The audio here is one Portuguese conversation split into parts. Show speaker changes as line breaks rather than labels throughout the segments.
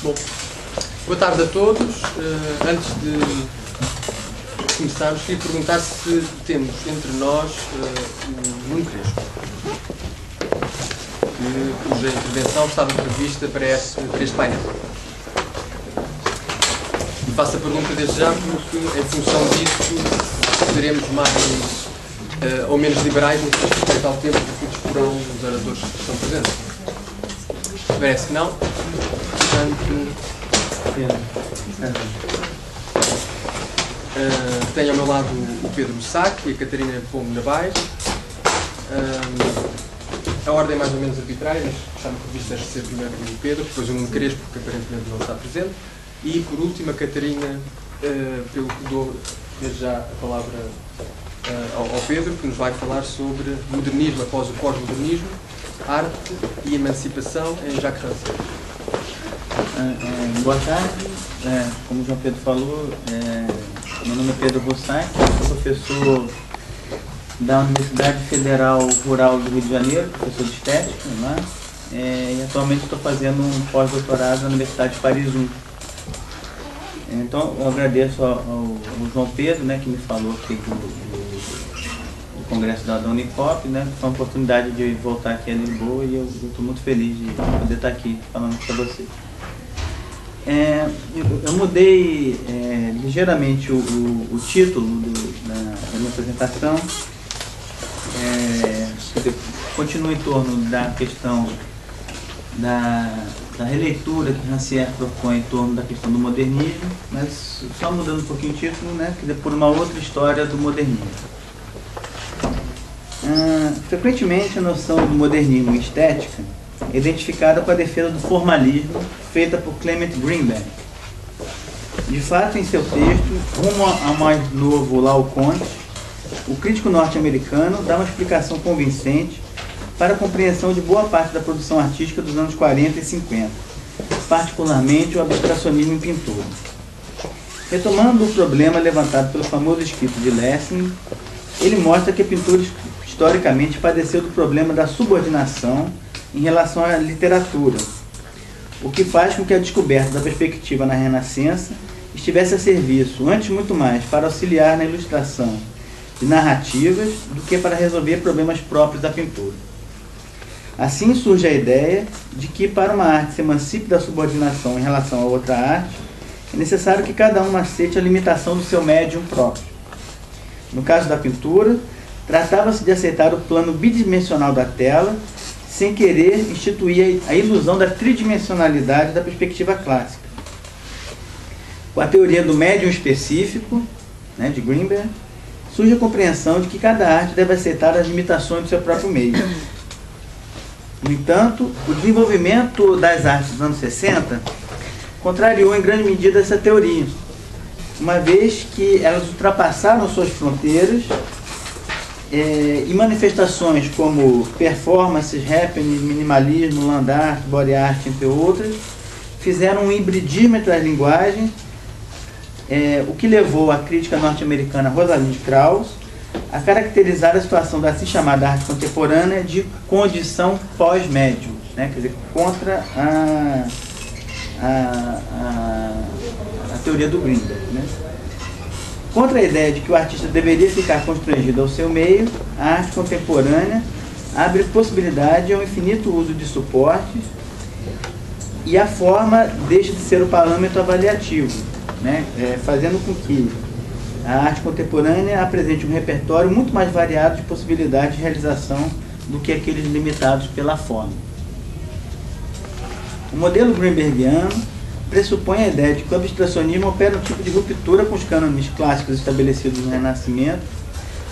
Bom, boa tarde a todos. Antes de começarmos, queria perguntar se temos entre nós o Nuno Crespo, cuja intervenção estava prevista para este painel. E faço a pergunta desde já porque, em função disso, seremos mais ou menos liberais no que diz respeito ao tempo que disporão os oradores que estão presentes. Parece que não. Portanto, tenho ao meu lado o Pedro Messac e a Catarina Pombo Navais. A ordem é mais ou menos arbitrária, mas está-me previsto ser primeiro o Pedro, depois o Nuno Crespo, que aparentemente não está presente, e por último a Catarina, pelo que dou desde já a palavra ao Pedro, que nos vai falar sobre modernismo após o pós-modernismo, arte e emancipação em Jacques Rancière.
Boa tarde, como o João Pedro falou, meu nome é Pedro Bussac, sou professor da Universidade Federal Rural do Rio de Janeiro, professor de estética, né? E atualmente estou fazendo um pós-doutorado na Universidade de Paris 1. Então eu agradeço ao João Pedro, né, que me falou aqui do congresso da Unicop, né, foi uma oportunidade de voltar aqui a Lisboa e eu estou muito feliz de poder estar aqui falando para vocês. Eu mudei ligeiramente o título da minha apresentação, continua em torno da questão da releitura que Rancière propõe em torno da questão do modernismo, mas só mudando um pouquinho o título, né, quer dizer, por uma outra história do modernismo. Frequentemente a noção do modernismo estética é identificada com a defesa do formalismo feita por Clement Greenberg. De fato, em seu texto, Rumo ao Mais Novo Laocoonte, o crítico norte-americano dá uma explicação convincente para a compreensão de boa parte da produção artística dos anos 40 e 50, particularmente o abstracionismo em pintura. Retomando o problema levantado pelo famoso escrito de Lessing, ele mostra que a pintura historicamente padeceu do problema da subordinação em relação à literatura, o que faz com que a descoberta da perspectiva na Renascença estivesse a serviço, antes muito mais, para auxiliar na ilustração de narrativas do que para resolver problemas próprios da pintura. Assim surge a ideia de que, para uma arte se emancipe da subordinação em relação a outra arte, é necessário que cada um aceite a limitação do seu médium próprio. No caso da pintura, tratava-se de aceitar o plano bidimensional da tela, sem querer instituir a ilusão da tridimensionalidade da perspectiva clássica. Com a teoria do médium específico, né, de Greenberg, surge a compreensão de que cada arte deve aceitar as limitações do seu próprio meio. No entanto, o desenvolvimento das artes dos anos 60 contrariou em grande medida essa teoria, uma vez que elas ultrapassaram suas fronteiras e manifestações como performances, happening, minimalismo, land art, body art, entre outras, fizeram um hibridismo entre as linguagens, o que levou a crítica norte-americana Rosalind Krauss a caracterizar a situação da assim chamada arte contemporânea de condição pós-médium, né? Quer dizer, contra a teoria do Greenberg, né? Contra a ideia de que o artista deveria ficar constrangido ao seu meio, a arte contemporânea abre possibilidade ao infinito uso de suportes e a forma deixa de ser o parâmetro avaliativo, né? Fazendo com que a arte contemporânea apresente um repertório muito mais variado de possibilidades de realização do que aqueles limitados pela forma. O modelo greenbergiano pressupõe a ideia de que o abstracionismo opera um tipo de ruptura com os cânones clássicos estabelecidos no Renascimento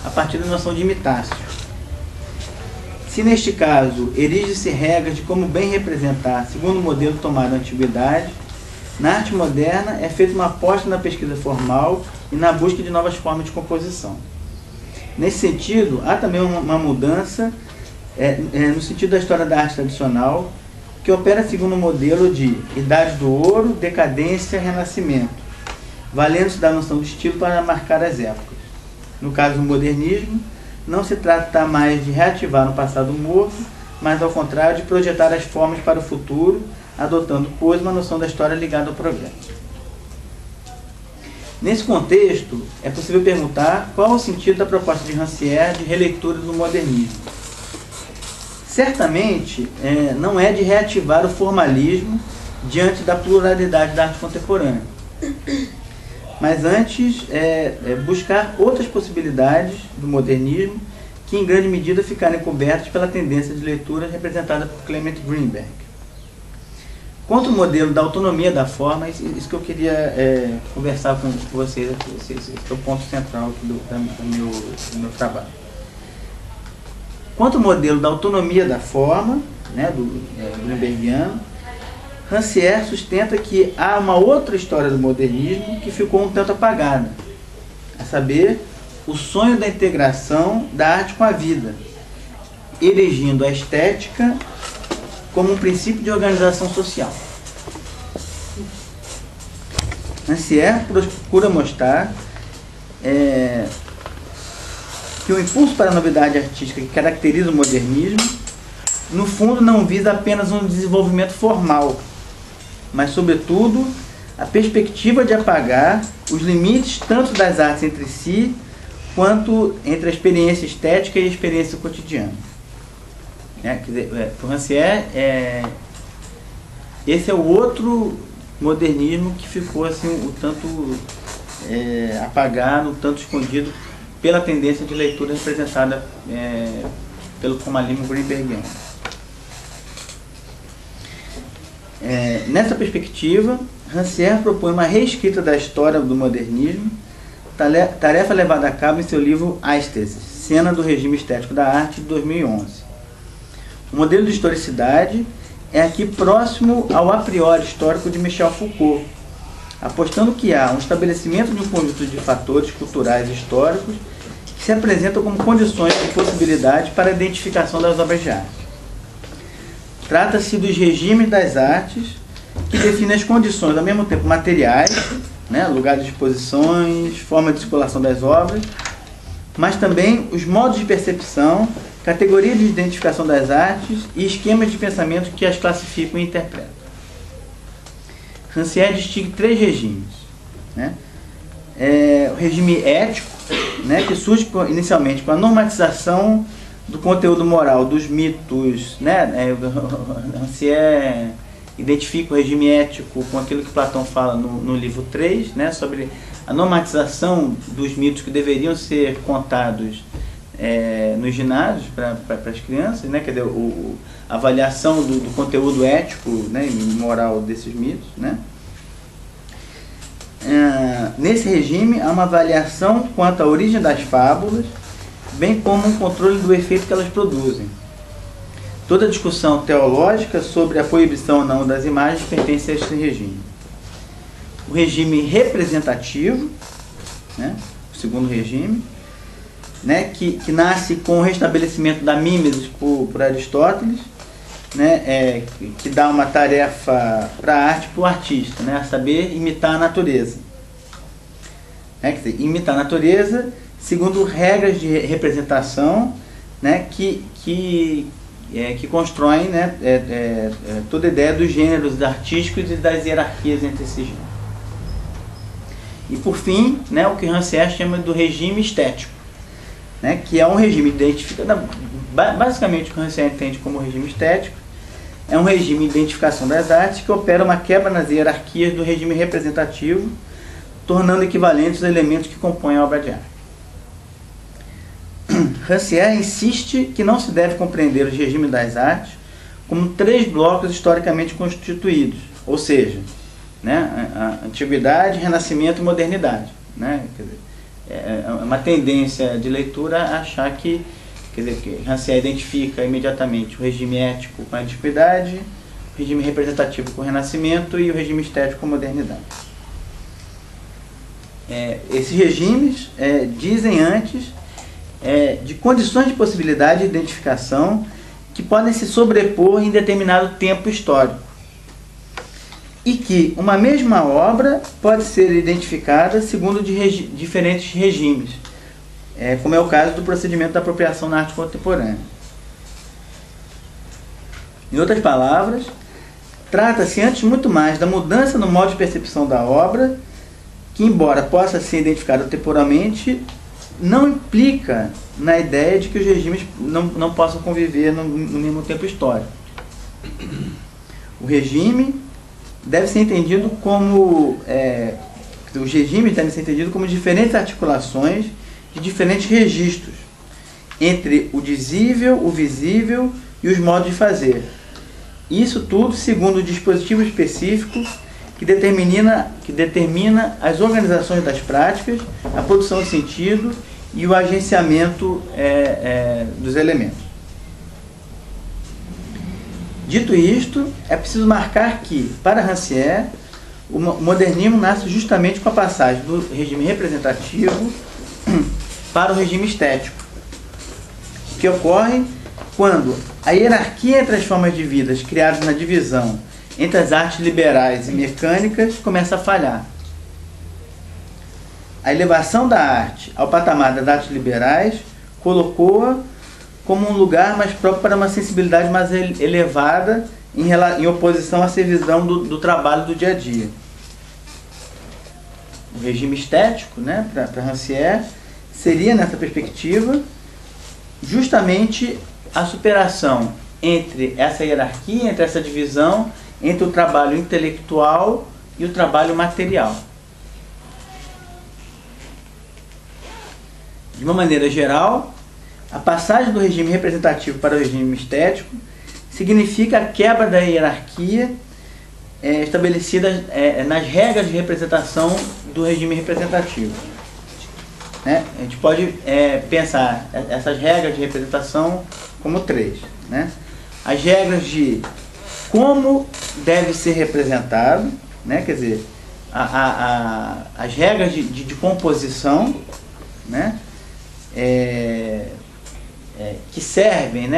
a partir da noção de imitácio. Se neste caso erige-se regras de como bem representar segundo o modelo tomado na Antiguidade, na arte moderna é feita uma aposta na pesquisa formal e na busca de novas formas de composição. Nesse sentido, há também uma mudança no sentido da história da arte tradicional, que opera segundo o modelo de Idade do Ouro, Decadência, Renascimento, valendo-se da noção de estilo para marcar as épocas. No caso do modernismo, não se trata mais de reativar um passado morto, mas ao contrário de projetar as formas para o futuro, adotando, pois, uma noção da história ligada ao progresso. Nesse contexto, é possível perguntar qual o sentido da proposta de Rancière de releitura do modernismo. Certamente, não é de reativar o formalismo diante da pluralidade da arte contemporânea, mas antes buscar outras possibilidades do modernismo que em grande medida ficarem cobertas pela tendência de leitura representada por Clement Greenberg. Quanto ao modelo da autonomia da forma, isso que eu queria conversar com vocês aqui, esse é o ponto central aqui do meu trabalho. Quanto ao modelo da autonomia da forma, né, do Greenbergiano, Rancière sustenta que há uma outra história do modernismo que ficou um tanto apagada, a saber, o sonho da integração da arte com a vida, erigindo a estética como um princípio de organização social. Rancière procura mostrar que o impulso para a novidade artística que caracteriza o modernismo, no fundo, não visa apenas um desenvolvimento formal, mas, sobretudo, a perspectiva de apagar os limites tanto das artes entre si, quanto entre a experiência estética e a experiência cotidiana. Quer dizer, para Rancière, esse é o outro modernismo que ficou assim, um tanto apagado, um tanto escondido pela tendência de leitura representada pelo formalismo greenbergiano. Nessa perspectiva, Rancière propõe uma reescrita da história do modernismo, tarefa levada a cabo em seu livro Aesthesis, Cena do Regime Estético da Arte, de 2011. O modelo de historicidade é aqui próximo ao a priori histórico de Michel Foucault, apostando que há um estabelecimento de um conjunto de fatores culturais e históricos que se apresentam como condições de possibilidade para a identificação das obras de arte. Trata-se dos regimes das artes, que definem as condições, ao mesmo tempo materiais, né, lugar de exposições, forma de circulação das obras, mas também os modos de percepção, categorias de identificação das artes e esquemas de pensamento que as classificam e interpretam. Rancière distingue três regimes. Né? O regime ético, né, que surge inicialmente com a normatização do conteúdo moral dos mitos. Né? Rancière identifica o regime ético com aquilo que Platão fala no livro 3, né, sobre a normatização dos mitos que deveriam ser contados nos ginásios para as crianças, né, quer dizer, a avaliação do conteúdo ético, né, e moral desses mitos. Né. Nesse regime, há uma avaliação quanto à origem das fábulas, bem como um controle do efeito que elas produzem. Toda discussão teológica sobre a proibição ou não das imagens pertence a esse regime. O regime representativo, né, o segundo regime, né, que nasce com o restabelecimento da mímesis por Aristóteles, né, que dá uma tarefa para a arte para o artista, né, a saber, imitar a natureza. Quer dizer, imitar a natureza segundo regras de representação, né, que constroem, né, toda a ideia dos gêneros artísticos e das hierarquias entre esses gêneros. E por fim, né, o que Rancière chama do regime estético, né, que é um regime identificado, basicamente o que Rancière entende como regime estético, é um regime de identificação das artes que opera uma quebra nas hierarquias do regime representativo, tornando equivalentes os elementos que compõem a obra de arte. Rancière insiste que não se deve compreender os regimes das artes como três blocos historicamente constituídos, ou seja, né, a antiguidade, renascimento e modernidade. Né? Quer dizer, é uma tendência de leitura a achar que Rancière identifica imediatamente o regime ético com a antiguidade, o regime representativo com o renascimento e o regime estético com a modernidade. Esses regimes dizem antes de condições de possibilidade de identificação que podem se sobrepor em determinado tempo histórico e que uma mesma obra pode ser identificada segundo diferentes regimes, como é o caso do procedimento da apropriação na arte contemporânea. Em outras palavras, trata-se antes muito mais da mudança no modo de percepção da obra, que embora possa ser identificado temporalmente, não implica na ideia de que os regimes não possam conviver no mesmo tempo histórico. O regime deve ser entendido como os regimes devem ser entendidos como diferentes articulações de diferentes registros entre o dizível, o visível e os modos de fazer. Isso tudo segundo o dispositivo específico que determina as organizações das práticas, a produção de sentido e o agenciamento dos elementos. Dito isto, é preciso marcar que, para Rancière, o modernismo nasce justamente com a passagem do regime representativo para o regime estético, que ocorre quando a hierarquia entre as formas de vida criadas na divisão entre as artes liberais e mecânicas começa a falhar. A elevação da arte ao patamar das artes liberais colocou-a como um lugar mais próprio para uma sensibilidade mais elevada em oposição à servidão do trabalho do dia a dia. O regime estético, né, para Rancière, seria, nessa perspectiva, justamente a superação entre essa hierarquia, entre essa divisão, entre o trabalho intelectual e o trabalho material. De uma maneira geral, a passagem do regime representativo para o regime estético significa a quebra da hierarquia estabelecida nas regras de representação do regime representativo. A gente pode pensar essas regras de representação como três. As regras de como deve ser representado, quer dizer, as regras de composição, que servem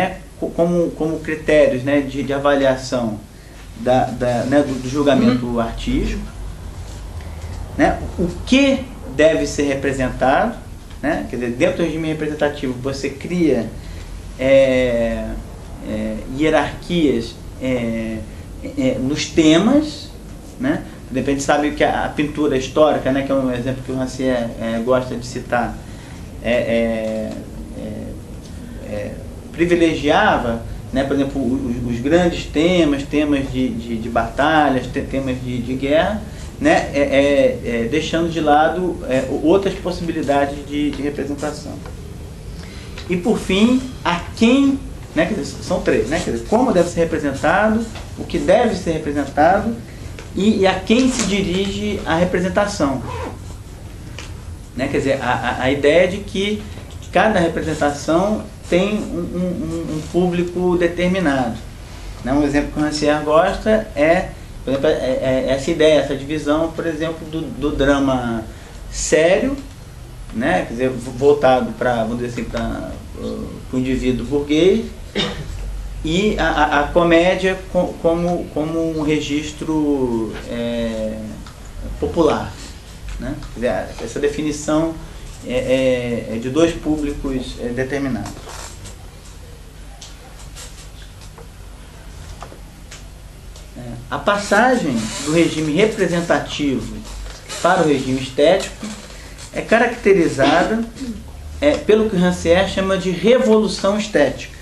como critérios de avaliação do julgamento artístico, o que deve ser representado, quer dizer, dentro do regime representativo você cria hierarquias nos temas, de repente sabe que a pintura histórica, que é um exemplo que o Rancière gosta de citar, privilegiava, por exemplo, os grandes temas de batalhas, temas de guerra, deixando de lado outras possibilidades de representação. E por fim, a quem, quer dizer, são três, quer dizer, como deve ser representado, o que deve ser representado e a quem se dirige a representação. Quer dizer, a ideia de que cada representação tem um público determinado. Um exemplo que o Rancière gosta por exemplo, essa ideia, essa divisão, por exemplo, do drama sério, quer dizer, voltado para, vamos dizer assim, para o indivíduo burguês, e a comédia como um registro popular. Quer dizer, essa definição é de dois públicos determinados. A passagem do regime representativo para o regime estético é caracterizada pelo que Rancière chama de revolução estética,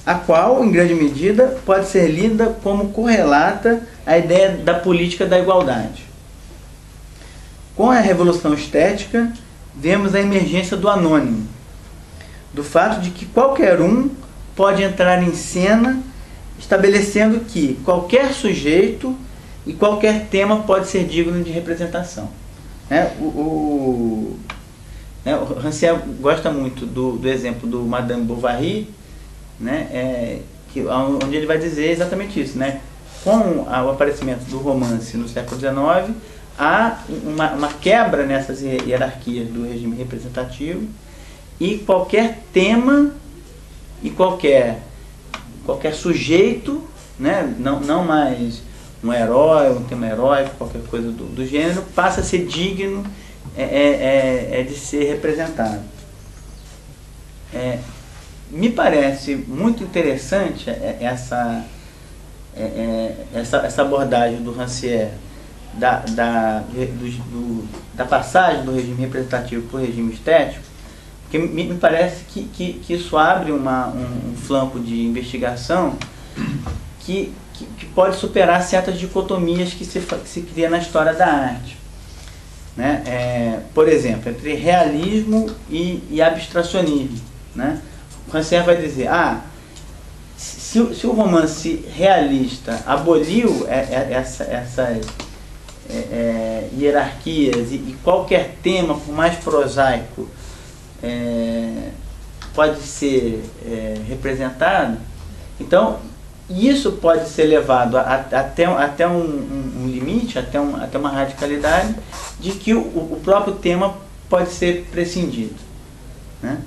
a qual, em grande medida, pode ser lida como correlata à ideia da política da igualdade. Com a revolução estética, vemos a emergência do anônimo, do fato de que qualquer um pode entrar em cena, estabelecendo que qualquer sujeito e qualquer tema pode ser digno de representação. O Rancière gosta muito do exemplo do Madame Bovary, onde ele vai dizer exatamente isso. Com o aparecimento do romance no século XIX, há uma quebra nessas hierarquias do regime representativo, e qualquer tema e qualquer sujeito, não mais um herói, um tema heróico, qualquer coisa do gênero, passa a ser digno de ser representado. Me parece muito interessante essa abordagem do Rancière da passagem do regime representativo para o regime estético, porque me parece que isso abre um flanco de investigação que pode superar certas dicotomias que se cria na história da arte. Né? Por exemplo, entre realismo e abstracionismo. Né? O Rancière vai dizer, se o romance realista aboliu essas hierarquias e qualquer tema, por mais prosaico, pode ser representado, então isso pode ser levado até um limite, até uma radicalidade, de que o próprio tema pode ser prescindido. Né?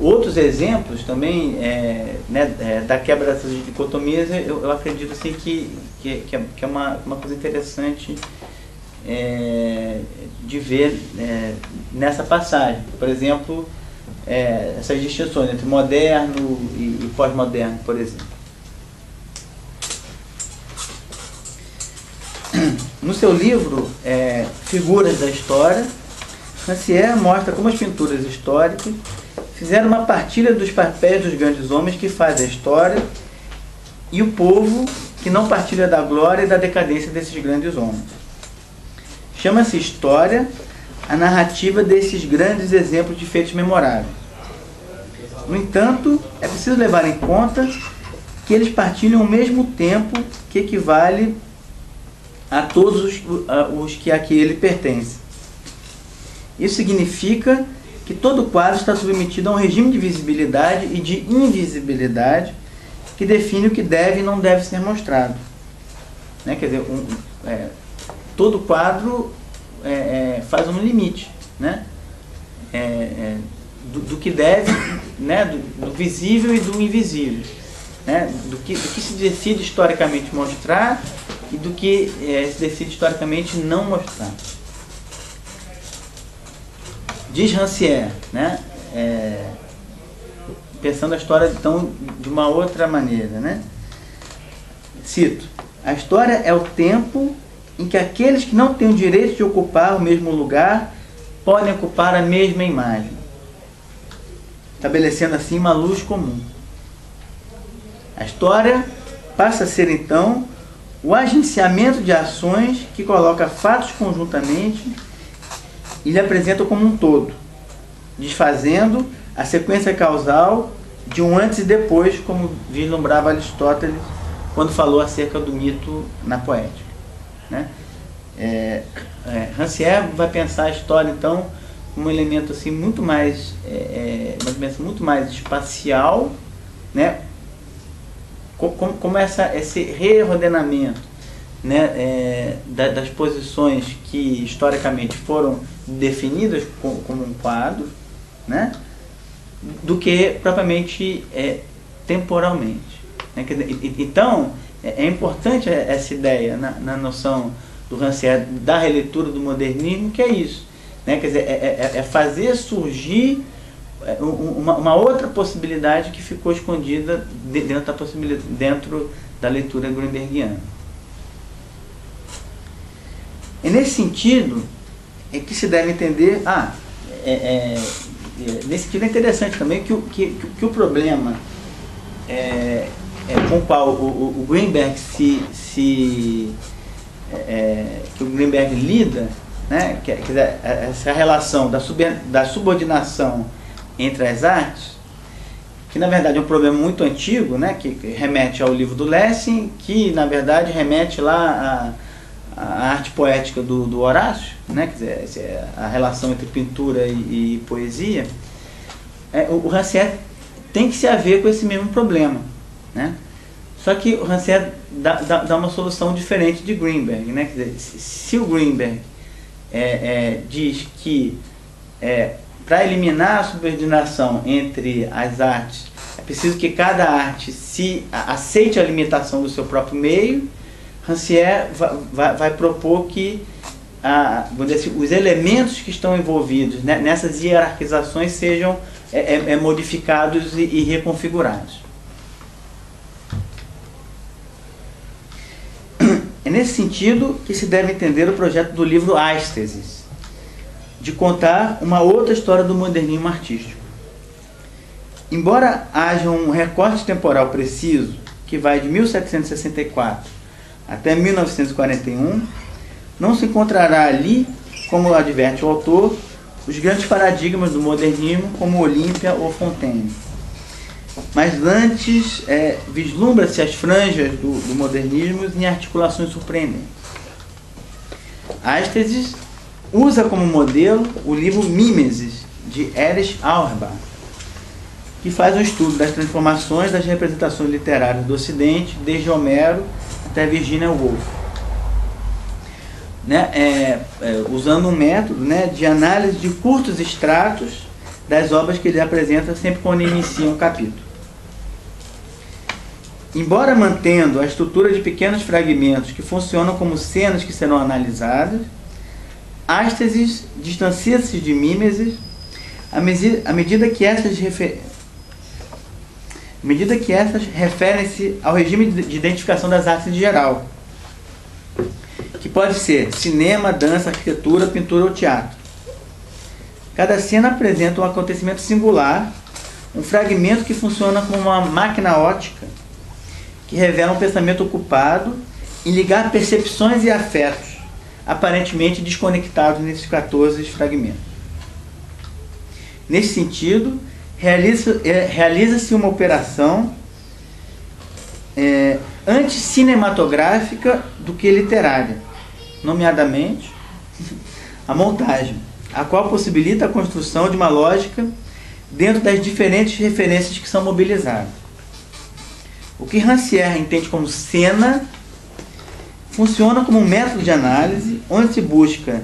Outros exemplos também da quebra dessas dicotomias, eu acredito assim, que é uma coisa interessante de ver nessa passagem. Por exemplo, essas distinções entre moderno e pós-moderno, por exemplo. No seu livro Figuras da História, Rancière mostra como as pinturas históricas fizeram uma partilha dos papéis dos grandes homens que fazem a história e o povo que não partilha da glória e da decadência desses grandes homens. Chama-se História a narrativa desses grandes exemplos de feitos memoráveis. No entanto, é preciso levar em conta que eles partilham o mesmo tempo que equivale a todos os que a que ele pertence. Isso significa que todo quadro está submetido a um regime de visibilidade e de invisibilidade que define o que deve e não deve ser mostrado. Né? Quer dizer, todo quadro faz um limite, né? Do que deve, né? do visível e do invisível, né? do que se decide historicamente mostrar e do que se decide historicamente não mostrar. Diz Rancière, né? Pensando a história então de uma outra maneira, né? Cito: a história é o tempo em que aqueles que não têm o direito de ocupar o mesmo lugar podem ocupar a mesma imagem, estabelecendo assim uma luz comum. A história passa a ser então o agenciamento de ações que coloca fatos conjuntamente e lhe apresenta como um todo, desfazendo a sequência causal de um antes e depois, como vislumbrava Aristóteles quando falou acerca do mito na Poética. Né? Rancière vai pensar a história então como um elemento assim muito mais uma dimensão muito mais espacial, né? Como esse reordenamento, né, das posições que historicamente foram definidas como um quadro, né, do que propriamente temporalmente. Né? Então, é importante essa ideia na noção do Rancière da releitura do modernismo, que é isso. Né? Quer dizer, é fazer surgir uma outra possibilidade que ficou escondida dentro da leitura grünbergiana. E nesse sentido é que se deve entender, nesse sentido é interessante também que o problema com o qual o Grünberg que o Grünberg lida, né, quer dizer, essa relação da subordinação entre as artes, que na verdade é um problema muito antigo, né, que remete ao livro do Lessing, que na verdade remete lá a arte poética do Horácio, né, quer dizer, a relação entre pintura e poesia. O Rancière tem que se haver com esse mesmo problema, né? Só que o Rancière dá uma solução diferente de Grünberg, né? Quer dizer, se o Grünberg diz que para eliminar a subordinação entre as artes é preciso que cada arte aceite a limitação do seu próprio meio, Rancière vai propor que vamos dizer assim, os elementos que estão envolvidos, né, nessas hierarquizações sejam modificados e reconfigurados. É nesse sentido que se deve entender o projeto do livro Ástesis, de contar uma outra história do modernismo artístico. Embora haja um recorte temporal preciso, que vai de 1764 até 1941, não se encontrará ali, como adverte o autor, os grandes paradigmas do modernismo, como Olímpia ou Fontaine. Mas antes vislumbra-se as franjas do modernismo em articulações surpreendentes. Ástesis usa como modelo o livro Mimesis, de Erich Auerbach, que faz um estudo das transformações das representações literárias do Ocidente, desde Homero até Virginia Woolf, usando um método de análise de curtos extratos das obras que ele apresenta sempre quando inicia um capítulo. Embora mantendo a estrutura de pequenos fragmentos que funcionam como cenas que serão analisadas, Ástesis distancia-se de Mimesis à medida que essas referem-se ao regime de identificação das artes em geral, que pode ser cinema, dança, arquitetura, pintura ou teatro. Cada cena apresenta um acontecimento singular, um fragmento que funciona como uma máquina ótica, que revela um pensamento ocupado em ligar percepções e afetos, aparentemente desconectados nesses 14 fragmentos. Nesse sentido, realiza-se uma operação antes cinematográfica do que literária, nomeadamente a montagem, a qual possibilita a construção de uma lógica dentro das diferentes referências que são mobilizadas. O que Rancière entende como cena funciona como um método de análise onde se busca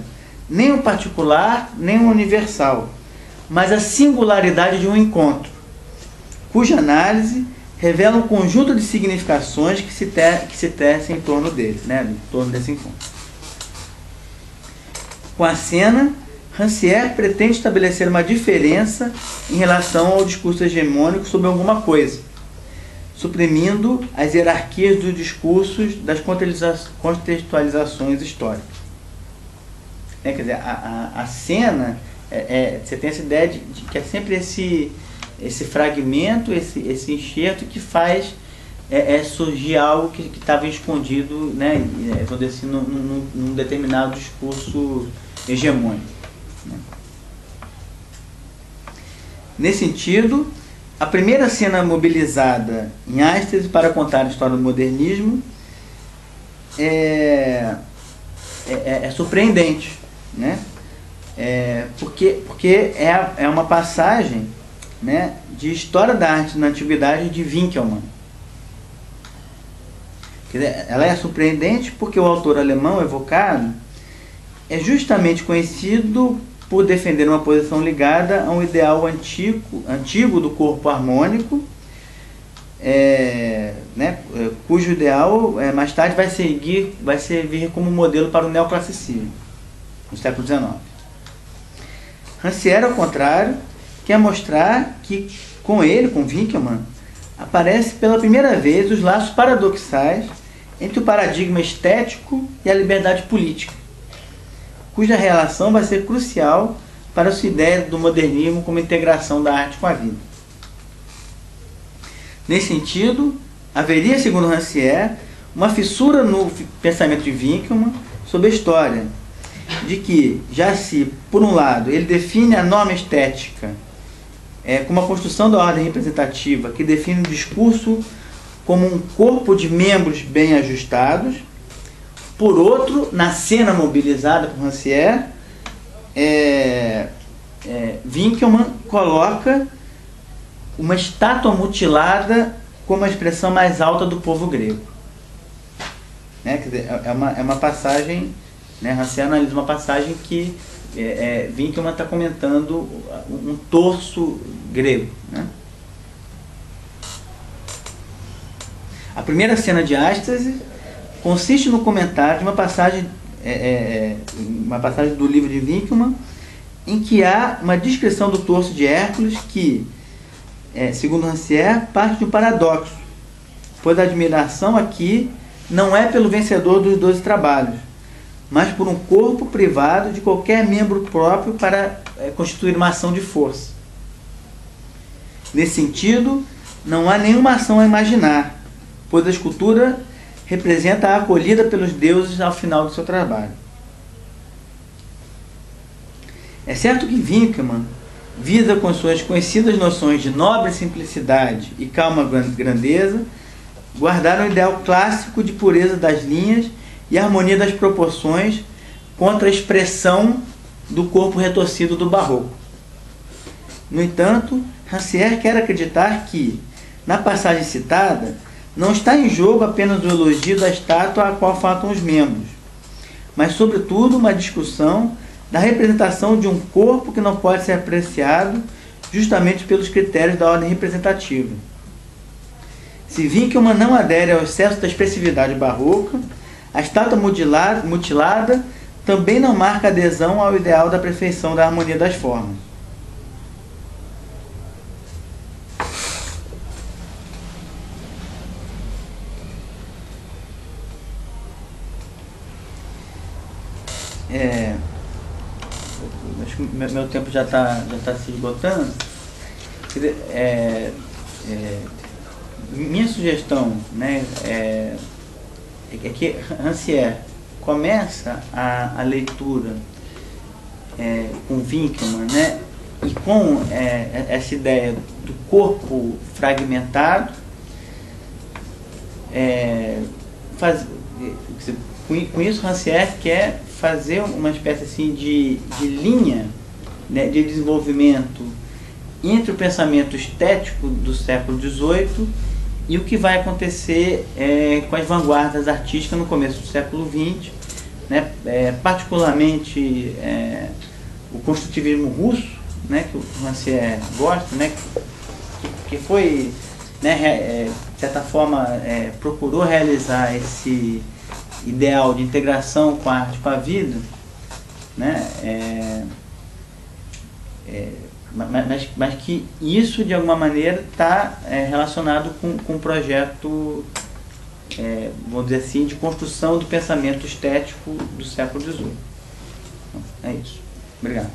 nem o particular nem o universal, mas a singularidade de um encontro, cuja análise revela um conjunto de significações que se tecem em torno dele, em torno desse encontro. Com a cena, Rancière pretende estabelecer uma diferença em relação ao discurso hegemônico sobre alguma coisa, suprimindo as hierarquias dos discursos das contextualizações históricas. Quer dizer, a cena, você tem essa ideia de que é sempre esse fragmento, esse enxerto que faz surgir algo que estava escondido, vamos dizer assim, num determinado discurso hegemônico. Nesse sentido, a primeira cena mobilizada em Ástesis para contar a história do modernismo é surpreendente, porque é uma passagem de história da arte na antiguidade de Winckelmann. Quer dizer, ela é surpreendente porque o autor alemão evocado é justamente conhecido por defender uma posição ligada a um ideal antigo do corpo harmônico, cujo ideal mais tarde vai servir como modelo para o neoclassicismo no século XIX. Rancière, ao contrário, quer mostrar que com Winckelmann, aparece pela primeira vez os laços paradoxais entre o paradigma estético e a liberdade política, cuja relação vai ser crucial para a sua ideia do modernismo como integração da arte com a vida. Nesse sentido, haveria, segundo Rancière, uma fissura no pensamento de Winckelmann sobre a história, de que, já se, por um lado, ele define a norma estética como a construção da ordem representativa que define o discurso como um corpo de membros bem ajustados, por outro, na cena mobilizada por Rancière, Winckelmann coloca uma estátua mutilada como a expressão mais alta do povo grego. Quer dizer, é uma passagem, Rancière analisa uma passagem que Winckelmann está comentando um torso grego. A primeira cena de Ástesis consiste no comentário de uma passagem do livro de Winckelmann, em que há uma descrição do torso de Hércules que, segundo Rancière, parte de um paradoxo, pois a admiração aqui não é pelo vencedor dos 12 trabalhos, mas por um corpo privado de qualquer membro próprio para constituir uma ação de força. Nesse sentido, não há nenhuma ação a imaginar, pois a escultura representa a acolhida pelos deuses ao final do seu trabalho. É certo que Winckelmann visa, com suas conhecidas noções de nobre simplicidade e calma grandeza, guardar um ideal clássico de pureza das linhas e harmonia das proporções contra a expressão do corpo retorcido do barroco. No entanto, Rancière quer acreditar que, na passagem citada, não está em jogo apenas o elogio da estátua a qual faltam os membros, mas, sobretudo, uma discussão da representação de um corpo que não pode ser apreciado justamente pelos critérios da ordem representativa. Se Winckelmann não adere ao excesso da expressividade barroca, a estátua mutilada também não marca adesão ao ideal da perfeição da harmonia das formas. Acho que meu tempo já está se esgotando. Minha sugestão, né, é que Rancière começa a leitura com Winckelmann, né, e com essa ideia do corpo fragmentado, com isso Rancière quer fazer uma espécie assim de linha, né, de desenvolvimento entre o pensamento estético do século XVIII e o que vai acontecer com as vanguardas artísticas no começo do século XX, né, particularmente o construtivismo russo, né, que o Rancière gosta, né, que foi, né, de certa forma, procurou realizar esse ideal de integração com a arte, com a vida, né, mas que isso de alguma maneira está relacionado com um projeto, vamos dizer assim, de construção do pensamento estético do século XVIII. Então, é isso. Obrigado.